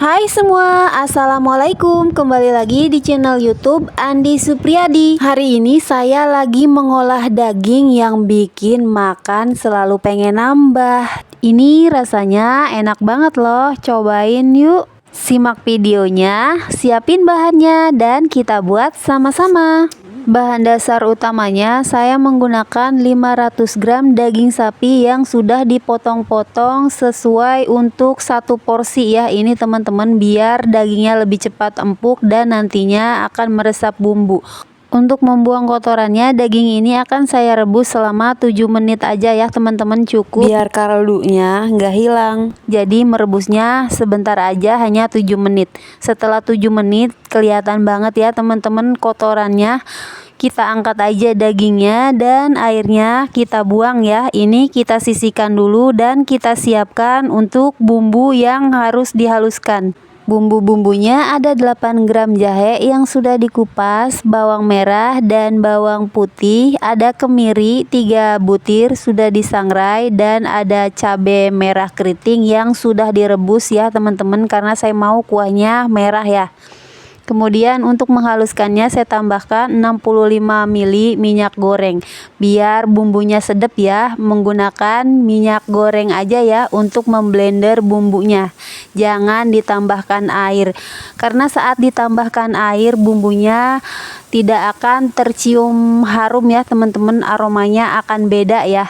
Hai semua, Assalamualaikum. Kembali lagi di channel YouTube Andi Supriyadi. Hari ini saya lagi mengolah daging yang bikin makan selalu pengen nambah. Ini rasanya enak banget loh, cobain yuk. Simak videonya, siapin bahannya, dan kita buat sama-sama. Bahan dasar utamanya saya menggunakan 500 gram daging sapi yang sudah dipotong-potong sesuai untuk satu porsi ya. Ini teman-teman biar dagingnya lebih cepat empuk dan nantinya akan meresap bumbu. Untuk membuang kotorannya, daging ini akan saya rebus selama 7 menit aja ya teman-teman, cukup biar kaldunya nggak hilang. Jadi merebusnya sebentar aja, hanya 7 menit. Setelah 7 menit kelihatan banget ya teman-teman kotorannya. Kita angkat aja dagingnya dan airnya kita buang ya. Ini kita sisihkan dulu dan kita siapkan untuk bumbu yang harus dihaluskan. Bumbu-bumbunya ada 8 gram jahe yang sudah dikupas, bawang merah dan bawang putih, ada kemiri 3 butir sudah disangrai, dan ada cabai merah keriting yang sudah direbus ya teman-teman, karena saya mau kuahnya merah ya. Kemudian untuk menghaluskannya saya tambahkan 65 ml minyak goreng biar bumbunya sedap ya. Menggunakan minyak goreng aja ya untuk memblender bumbunya. Jangan ditambahkan air, karena saat ditambahkan air bumbunya tidak akan tercium harum ya teman-teman, aromanya akan beda ya.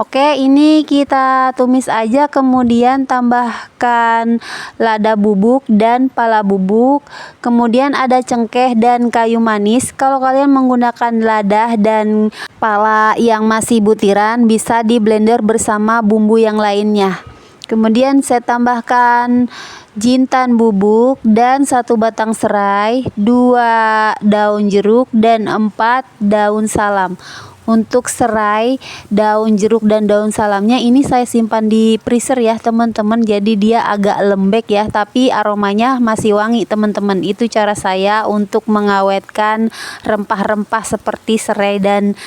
Oke, ini kita tumis aja, kemudian tambahkan lada bubuk dan pala bubuk, kemudian ada cengkeh dan kayu manis. Kalau kalian menggunakan lada dan pala yang masih butiran, bisa di blender bersama bumbu yang lainnya. Kemudian saya tambahkan jintan bubuk dan 1 batang serai, 2 daun jeruk dan 4 daun salam. Untuk serai, daun jeruk dan daun salamnya ini saya simpan di freezer ya teman-teman, jadi dia agak lembek ya, tapi aromanya masih wangi teman-teman. Itu cara saya untuk mengawetkan rempah-rempah seperti serai dan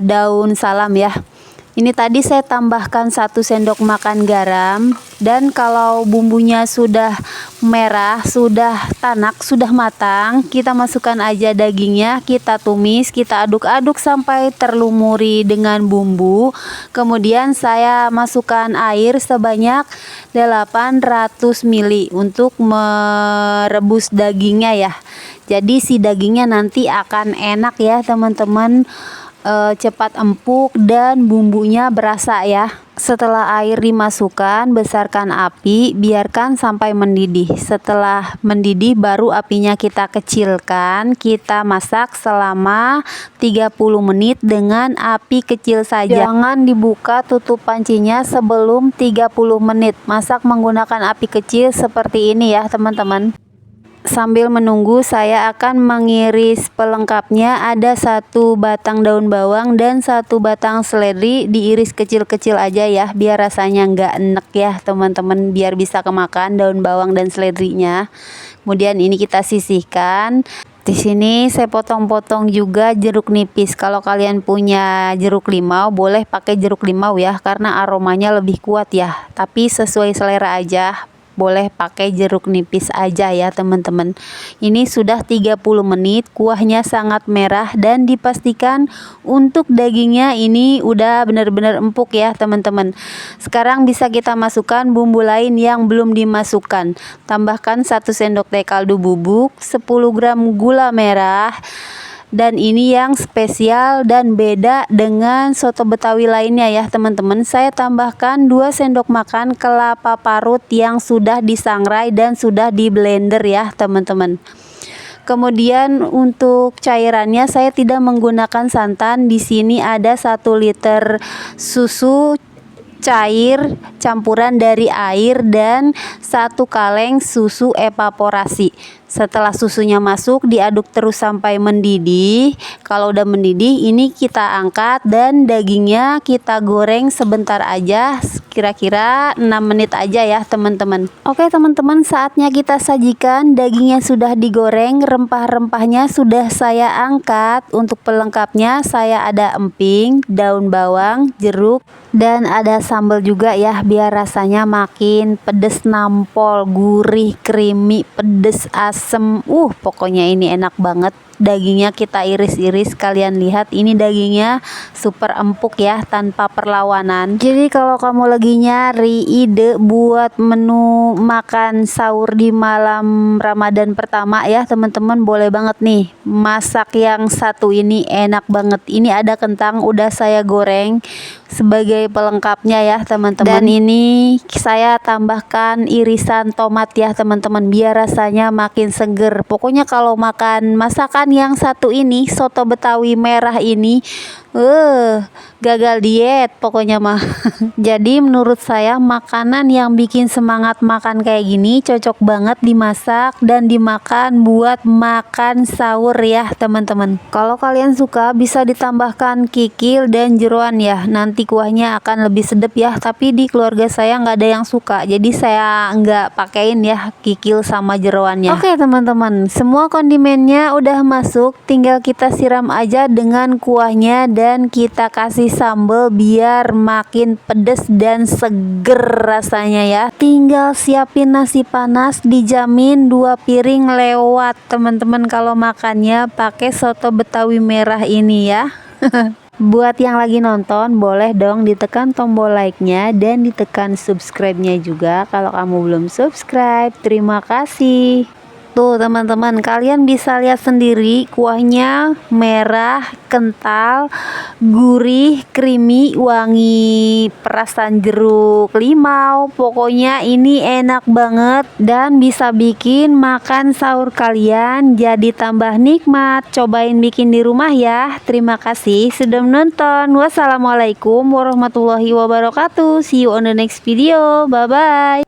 daun salam ya. Ini tadi saya tambahkan 1 sendok makan garam, dan kalau bumbunya sudah merah, sudah tanak, sudah matang, kita masukkan aja dagingnya, kita tumis, kita aduk-aduk sampai terlumuri dengan bumbu. Kemudian saya masukkan air sebanyak 800 ml untuk merebus dagingnya ya. Jadi si dagingnya nanti akan enak ya teman-teman, cepat empuk dan bumbunya berasa ya. Setelah air dimasukkan, besarkan api, biarkan sampai mendidih. Setelah mendidih baru apinya kita kecilkan. Kita masak selama 30 menit dengan api kecil saja. Jangan dibuka tutup pancinya sebelum 30 menit. Masak menggunakan api kecil seperti ini ya teman-teman. Sambil menunggu saya akan mengiris pelengkapnya. Ada 1 batang daun bawang dan 1 batang seledri, diiris kecil-kecil aja ya biar rasanya nggak enek ya teman-teman, biar bisa kemakan daun bawang dan seledrinya. Kemudian ini kita sisihkan. Di sini saya potong-potong juga jeruk nipis. Kalau kalian punya jeruk limau boleh pakai jeruk limau ya, karena aromanya lebih kuat ya, tapi sesuai selera aja. Boleh pakai jeruk nipis aja ya teman-teman. Ini sudah 30 menit, kuahnya sangat merah dan dipastikan untuk dagingnya ini udah benar-benar empuk ya teman-teman. Sekarang bisa kita masukkan bumbu lain yang belum dimasukkan. Tambahkan 1 sendok teh kaldu bubuk, 10 gram gula merah. Dan ini yang spesial dan beda dengan soto Betawi lainnya ya teman-teman. Saya tambahkan 2 sendok makan kelapa parut yang sudah disangrai dan sudah di blender ya teman-teman. Kemudian untuk cairannya saya tidak menggunakan santan. Di sini ada 1 liter susu cair campuran dari air dan 1 kaleng susu evaporasi. Setelah susunya masuk, diaduk terus sampai mendidih. Kalau udah mendidih, ini kita angkat dan dagingnya kita goreng sebentar aja, kira-kira 6 menit aja ya teman-teman. Oke teman-teman, saatnya kita sajikan. Dagingnya sudah digoreng, rempah-rempahnya sudah saya angkat. Untuk pelengkapnya saya ada emping, daun bawang, jeruk, dan ada sambal juga ya, biar rasanya makin pedes, nampol, gurih, creamy, pedes, asem. Pokoknya ini enak banget. Dagingnya kita iris-iris, kalian lihat ini dagingnya super empuk ya, tanpa perlawanan. Jadi kalau kamu lagi nyari ide buat menu makan sahur di malam Ramadan pertama ya teman-teman, boleh banget nih masak yang satu ini, enak banget. Ini ada kentang udah saya goreng sebagai pelengkapnya ya teman-teman. Dan ini saya tambahkan irisan tomat ya teman-teman, biar rasanya makin seger. Pokoknya kalau makan masakan yang satu ini, soto Betawi merah ini, gagal diet pokoknya mah. Jadi menurut saya makanan yang bikin semangat makan kayak gini cocok banget dimasak dan dimakan buat makan sahur ya teman-teman. Kalau kalian suka bisa ditambahkan kikil dan jeroan ya, nanti kuahnya akan lebih sedap ya. Tapi di keluarga saya nggak ada yang suka, jadi saya nggak pakein ya kikil sama jeroannya. Oke teman-teman, semua kondimennya udah masuk, tinggal kita siram aja dengan kuahnya dan kita kasih sambal biar makin pedes dan seger rasanya ya. Tinggal siapin nasi panas, dijamin 2 piring lewat teman-teman kalau makannya pakai soto Betawi merah ini ya. Buat yang lagi nonton, boleh dong ditekan tombol like-nya dan ditekan subscribe-nya juga kalau kamu belum subscribe. Terima kasih. Tuh teman-teman, kalian bisa lihat sendiri kuahnya merah, kental, gurih, creamy, wangi perasan jeruk limau. Pokoknya ini enak banget dan bisa bikin makan sahur kalian jadi tambah nikmat. Cobain bikin di rumah ya. Terima kasih sudah menonton. Wassalamualaikum warahmatullahi wabarakatuh. See you on the next video. Bye bye.